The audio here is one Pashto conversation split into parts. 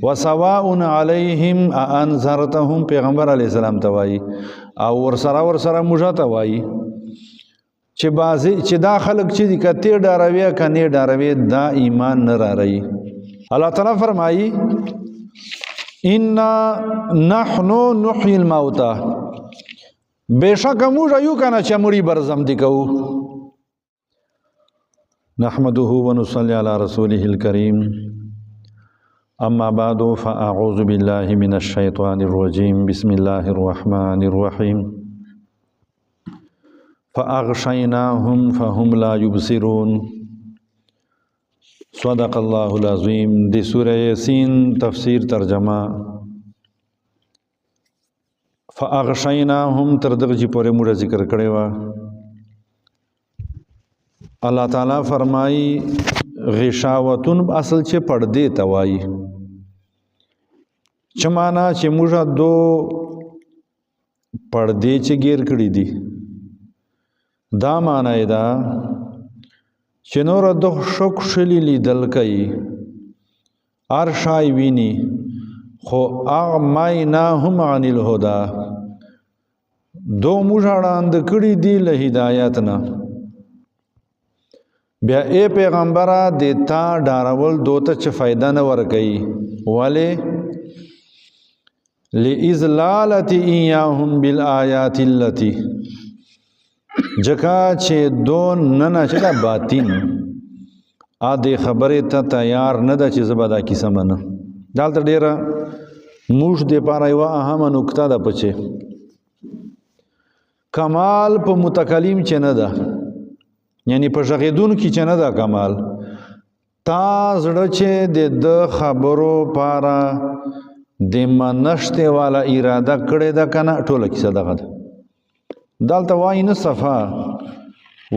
وسواء علیہم انذرتهم پیغمبر علیہ السلام توای او ورسره موږ ته وای چې بازي چې دا خلق چې دي کته ډاروي کني ډاروي دا ایمان نه راړي. الله تعالی فرمایي ان نحن نحيي الموتى بشک موږ یو کنه چې مړي برزم دي کو. نحمده ونصلي على رسوله الكريم اما بعد فاعوذ بالله من الشيطان الرجيم بسم الله الرحمن الرحيم فاغشيناهم فهم لا يبصرون. صدق الله العظیم. دی سورہ یاسین تفسیر ترجمه فاغشیناهم تر دغه چې پورې موږ ذکر کړی و. الله تعالی فرمایي غشاوتون اصل چې پردې ته وایي چې معنا چې موږ دو پردې چې گیر کړی دي دا معنا یې دا چې نور د شوک شلی لیدل کوي هر شای ویني خو اغمیناهم عن الهدى دو موږ اړاند کړي دي له هدایت نه. بیا اے پیغمبره د تا ډارول دوته چې فایده نه ورکوي ولې لإذلالة إياهم بالآيات التي جکا چې دو ننا چې دا باطن د خبرې ته تیار نه ده چې زه به دا کیسه منم. دلته ډېره موږ دپاره یوه اهمه نکته ده پچې کمال په متکلم چې نه ده یعنی په غږېدونکي چې نه ده کمال تا زړه چې د خبرو پاره د منشتې والا اراده کړې ده که نه ټوله کیسه دغه ده. دلته وایي نه صفا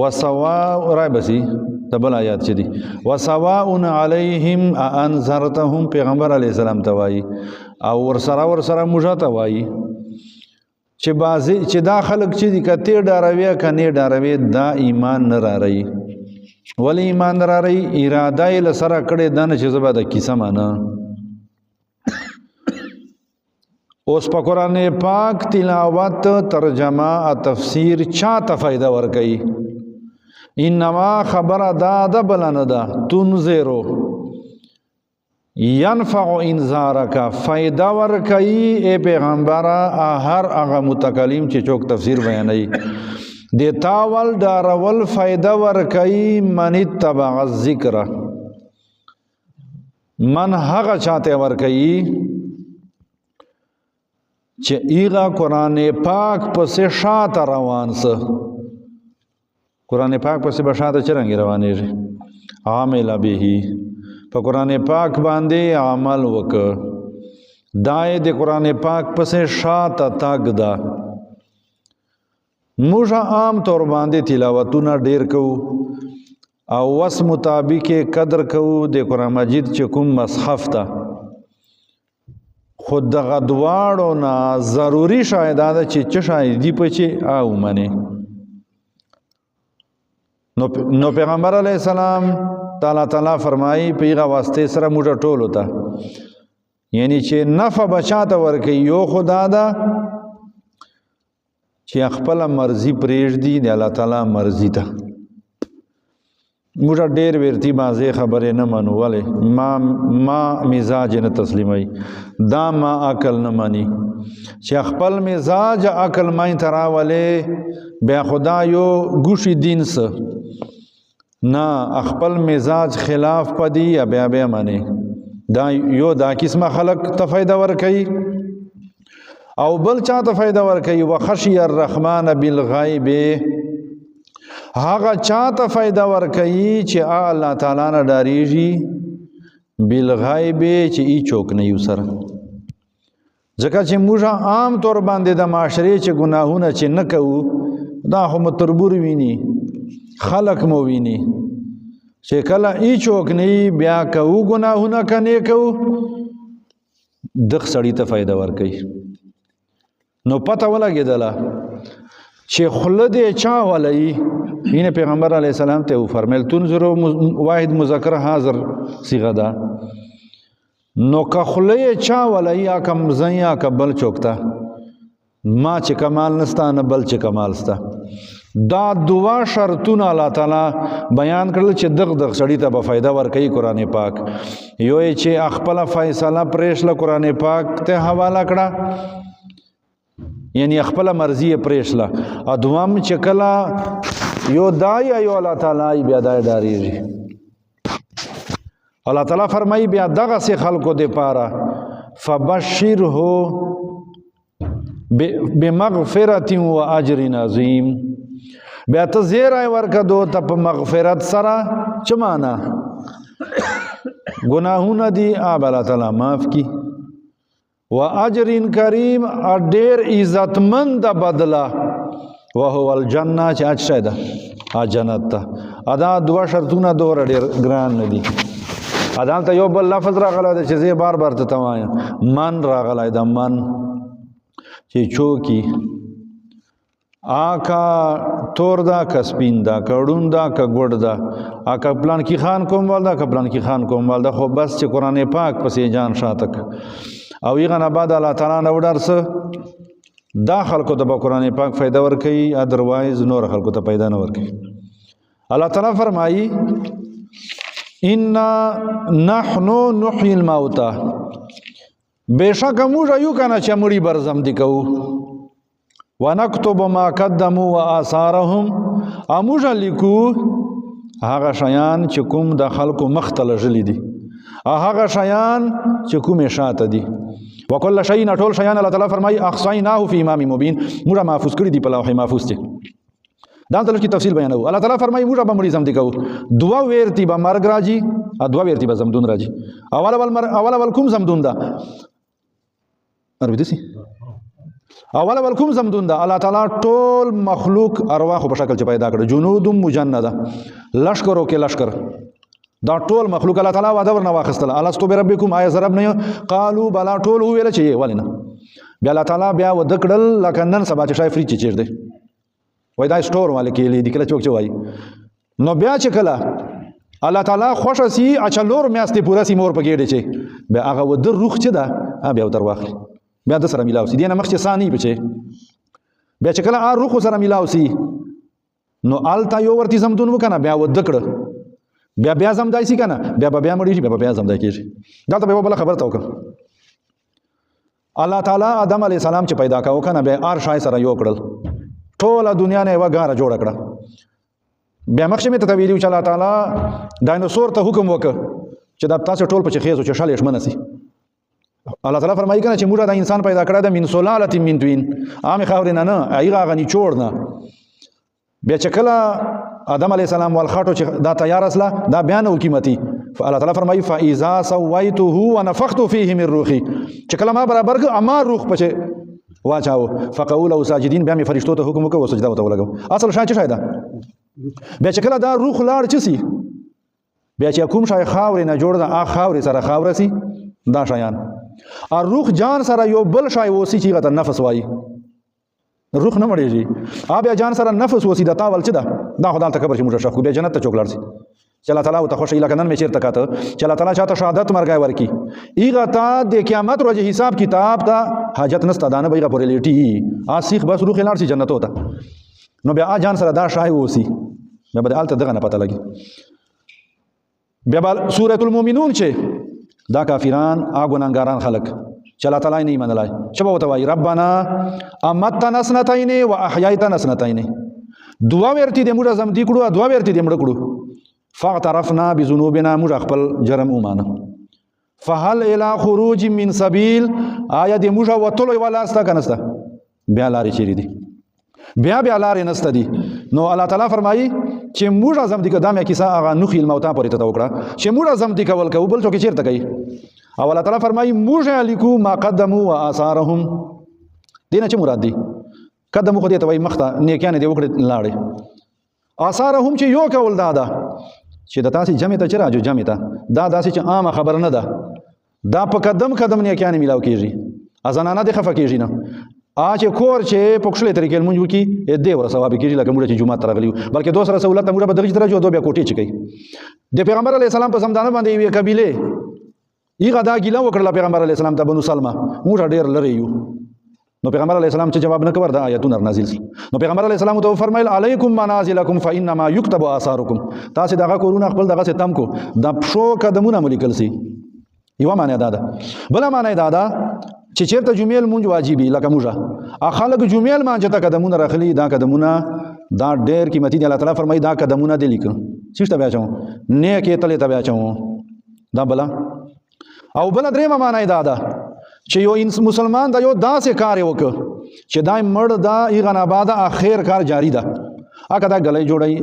وسواء رای بسی د بل آیات چې دي وسواء علیهم انذرتهم پیغمبر علیه السلام ته وایي او ورسره موږ ته وایي چې بازي چې دا خلق چې دي کته ډاروي کني ډاروي دا ایمان نه راړي. ولی ایمان نه راړي اراده یې لسره کړې ده نه چې زه به د کیسه منم. اوس په قرآن پاک تلاوت ترجمه تفسیر چاته فائدہ ورکوي انما خبر دا د بل نه ده تنذرو ينفع انذارک فائدہ ورکوي اے پیغمبره هر هغه متکلم چې څوک تفسیر بیانوي د تاول ډارول فائدہ ورکوي من اتبع الذکر من هغه چاته ورکوي چې ایغا قرآن پاک پسې شاته روان سه. قرآن پاک پسې به شاته چرنګې روانېږي عامل به په قرآن پاک باندې عمل وکړه دای د قرآن پاک پسې شاته تاګ ده. موږ عام طور باندې تلاوتونه ډېر کوو او وس مطابق قدر کوو د قرآن مجید چې کوم مصحف ته خود دغه دواړو نه ضروري شاید دا چې څه شاید دی په چې او منی نو پیغمبر علیه السلام تعالی فرمایي په هغه واسطه سره موږ ټول وته یعنی چې نفع بچاته ورکي یو خدا دا چې خپل مرضی پرېږدي د الله تعالی مرضی ته. موږ ډېر ورتی بازه خبرې نه منو ولې ما مزاج نه تسلیمای دا ما عقل نه مانی چې خپل مزاج عقل مای تراولې بیا خدا یو ګوشي دین سه نه خپل مزاج خلاف پدی یا بیا مانی دا یو دا قسمه خلق ته فائدہ ورکي او بل چاته فائدہ ورکي وخشی الرحمن بالغیب هغه چاته فائدہ ورکي چې الله تعالی نه ډاریږي بالغیب چې ای چوک نه یو سره ځکه چې موږ عام طور باندې د معاشري چې ګناهونه چې نه کوو دا هم تربور ویني خلق مو ویني چې کله ای چوک نه بیا کوو ګناهونه کني کوو دغ سړی ته فائدہ ورکي. نو پته ولګېدله چې خله دې چا ولئی این پیغمبر علیه السلام ته فرمایل تنذر واحد مذکر حاضر صيغه ده نو که خلی چا ولی یا کم زن یا که بل چوکتا ما چې کمال نستا نه بل چې کمال ستا دا دوا شرطونه الله تعالی بیان کړل چې دغ سړی ته به فایده ورکوي قرآن پاک یو یې چې خپله فیصله پرېښله قرآن پاک ته حواله کړه یعنی خپله مرضي یې پرېښله او دویم چې کله یو دای یو الله تعالی بیا دای ډارېږي الله تعالی فرمایي بیا دغسې خلکو دپاره فبشره بمغفرت و اجر عظیم بیا ته زیری ورکه دو ته په مغفرت سره څه معنا ګناهونه دي آب الله تعالی معاف کی و اجر کریم ډېر عزتمند بدله وهو الجنه چې اچ ده جنت ته ادا دوه شرطونه دوره ډېر ګران نه دي ادالته یو بل لفظ راغلی دی چې زه بار بار ته وایم من راغلی ده من چې چوکي آکا تور دا که سپین دا که ړوند دا که ګوډ دا آکا پلان کی خان کوم وال دا که پلان کی خان کوم وال دا خو بس چې قرآن پاک پسې جان شاتک او هغه نه بعد الله تعالی نه وډرس دا خلکو ته به قرآن پاک فایده ورکوي ادروایز نور خلکو ته پیدا نه ورکوي الله تعالی فرمایي انا نحنو نحيي الموتى بشک موږ یو کنه چې مړي برزم دي کوو ونكتب ما قدموا وآثارهم موږ لیکو هغه شیان چې کوم د خلکو مختل ژلی دي هغه شیان چې کوم شاته دي وکل شیء ټول شیان الله تعالی فرمایي احصیناه فی امام مبین موږ محفوظ کړی دی په لوح محفوظ کې دا ته کی تفصیل بیانو الله تعالی فرمایي موږ به مړي زم دي کوو دوا ویرتی به مرګ راځي دوا ویرتی به زمدون راځي اول کوم زمدون دا عربي دسی اول کوم زمدون دا الله تعالی ټول مخلوق ارواح په شکل چې پیدا کړ جنود مجنده لشکرو کې لشکر دا ټول مخلوق الله تعالی وعده ورنه واخستل الستو بربکم آیا زرب نه قالو بلا ټول ویل چې ولنه بیا الله تعالی بیا ود کړل لکه نن سبا چې شای فریج چیر دی وای دا سٹور والے کې لیدي کله چوک چوي نو بیا چې کله الله تعالی خوشا سی اچلور میاسته پورا سی مور پکېډه چې بیا هغه ود روح چې دا بیا ودر واخلي بیا د سره ملاو سي دینه مخ چې ثاني بچي بیا چې کله روح سره ملاو سي نو آلتا یو ورتی زمدون وکنه بیا ود کړه بیا زمدای سي کنه بیا مړی شي بیا زمدای کیږي دا ته به بل خبر تا وکړه الله تعالی آدم علی السلام چې پیدا کاوه کنه بیا ار شای سره یو کړل ټول دنیا نه وګاره جوړ کړه بیا مخ مې ته ویلو چې الله تعالی ډایناسور ته حکم وکړ چې دا تاسو ټول په خېزو چې شالې شمنسي الله تعالی فرمایي کنه چې موږ دا انسان پیدا کړی د من سلاله من طین عام خاورین نه ایغه غنی چور نه بیا چې کله آدم علی السلام والخاطو چې دا تیار اسله دا بیان او قیمتي الله تعالی فرمایي فاذا سويته ونفخت فيه من روحي چې کله ما برابر اما روح پچه واچاو فقولوا ساجدين بیا مې فرشتو ته حکم وکړ سجدا وته ولګو اصل شای څه شای دا بیا چې کله دا روح لاړ چسی بیا چې کوم شای خاورې نه جوړ دا خاورې سره خاور سي دا شایان اور روح جان سره یو بل شای وسی چې غته نفس وای روح نه مړیږي بیا جان سره نفس وسی دا تاول چې دا خدای ته خبر چې موږ شخو بیا جنت ته چوکلار سي چې الله تعالی او ته خوشی لکه نن مې چیرته کاته چې الله تعالی چاته شهادت مرګای ورکی ایغه تا د قیامت ورځ حساب کتاب ته حاجت نسته دانه بیغه پورې لیټي اسیخ بس روح لار سي جنت وته نو بیا جان سره دا شای وسی بیا به الته دغه نه پته لګي بیا سورۃ المؤمنون چې دا کافران ګناګاران خلق چې الله تعالی نه منلای چې به وته وای ربانا امتنا سنتین و احییتنا سنتین دعا ورته دې موږ زم دي کړو دعا ورته دې موږ کړو فاعترفنا بذنوبنا موږ خپل جرم ومانه فهل الى خروج من سبيل آیا دې موږ وتلو ولا استا کنستا بیا لارې چیرې دي بیا لارې نسته دي نو الله تعالی فرمایي چې موږ اعظم دي کدامه کیسه هغه نخیل موتا پورې ته وکړه چې موږ اعظم دي کول کو بل څوک چیرته کوي او الله تعالی فرمایي موږ لیکو ما قدموا واثارهم دینه چې مراد دي قدمو خو دې ته وای مخته نیکانه دې وکړه لاړې آثارهم چې یو کول دا چې د تاسو جمع ته چې راځو جمع ته دا داسې چې عامه خبر نه ده دا په قدم نیکانه ملاو کیږي ازنانه دې خفه کیږي نه چې کور چې په خپل طریقې مونږ وکي دې ور ثواب کیږي لکه موږ چې جمعه ترغلیو بلکې دوسر سہولت موږ به دغه درجه دوه بیا کوټی چي کوي د پیغمبر علی السلام په زمانه باندې یو قبيله ایغه دا ګیله وکړله پیغمبر علیه السلام ته بنو سلمه موږ ډېر لرې یو نو پیغمبر علیه السلام چې جواب نه کور دا آیتونه نازل شي نو پیغمبر علیه السلام ته فرمایل علیکم منازلکم فانما یكتب آثارکم تاسو دغه کورونه خپل دغه ستم کو د پښو قدمونه ملیکل سي یو معنی دا ده بل معنی دا ده چې چیرته جمعې لمونځ واجبي لکه موږ خلک جمعې لمانځه ته قدمونه راخلي دا قدمونه دا ډېر قیمتي دي الله تعالی فرمایي دا قدمونه دې لیکل څه ته بیا چوم نیک یې تلې ته بیا چوم دا بلا او بل درېمه معنی دا ده چې یو مسلمان دا یو داسې کار وکړ چې دا مړ دا ایغه نه بعد اخر کار جاری ده اګه دا غلې جوړي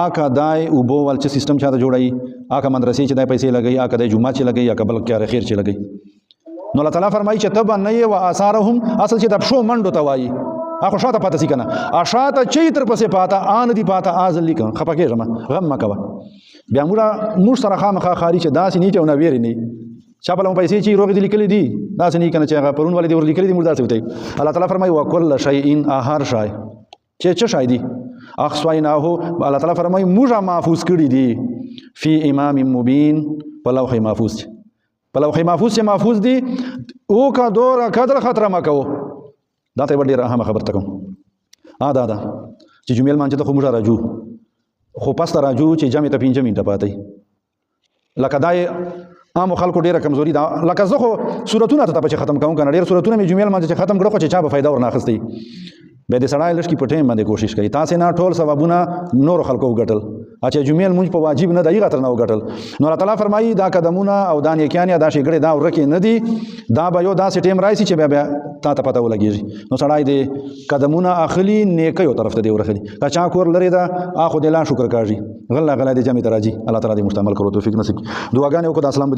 آکا دای اوبو ول چې سیستم چاته جوړای آکا مدرسې چې دای پیسې لګي آکا د جمعه چې لګي آکا بل کې خیر چې لګي نو الله تعالی فرمایي چې تبع نه و آثارهم اصل چې د شو منډو ته وایي اخو شاته پاته سي کنه اشاته چې تر پسې پاته ان دی پاته از لیکن خپکه جما غم مکوا بیا موږ سره خامخا خاري چې داسې نه چونه ویری نه چا بل پیسې چې روغ دي لیکلي دي داسې نه کنه چې هغه پرون ولې دي ور لیکلي دي موږ داسې وته الله تعالی فرمایي وکل شیء اهر شای چې شای دي اخصویناه الله تعالی فرمایي موږ محفوظ کړی دي فی امام مبین په لوح محفوظ په لوح محفوظ چې محفوظ دي او کا دور قدر خطر مکو دا ته ډیره اهمه خبر تکم دا چې جمعې مانځه ته خو موږ راځو خو پس راځو چې جامې ته 5 منټه پاتې لکه دای عام خلکو ډیره کمزوري دا لکه زه خو سورتونه ته چې ختم کوم کنه ډیر سورتونه مې جمعې مانځه چې ختم کړو خو چې چا به فائدہ ورنه اخستې به دې سړی لږ کې پټې باندې کوشش کوي تاسو نه ټول ثوابونه نور خلکو وګټل چې جمعې مونږ په واجب نه دی غتر نه وګټل نو الله تعالی فرمایي دا قدمونه او دا نیکیانه دا شي ګړې دا ورکه نه دي دا به یو داسې ټیم راځي چې بیا تا ته پته ولګیږي نو سړی دې قدمونه اخلي نیکي او طرف ته دی ورخلي کچا کور لري دا اخو دې لا شکر کاږي غلا دې جامې ته راځي الله تعالی دې مستعمل کړو توفیق نصیب دعاګانې وکړه اسلام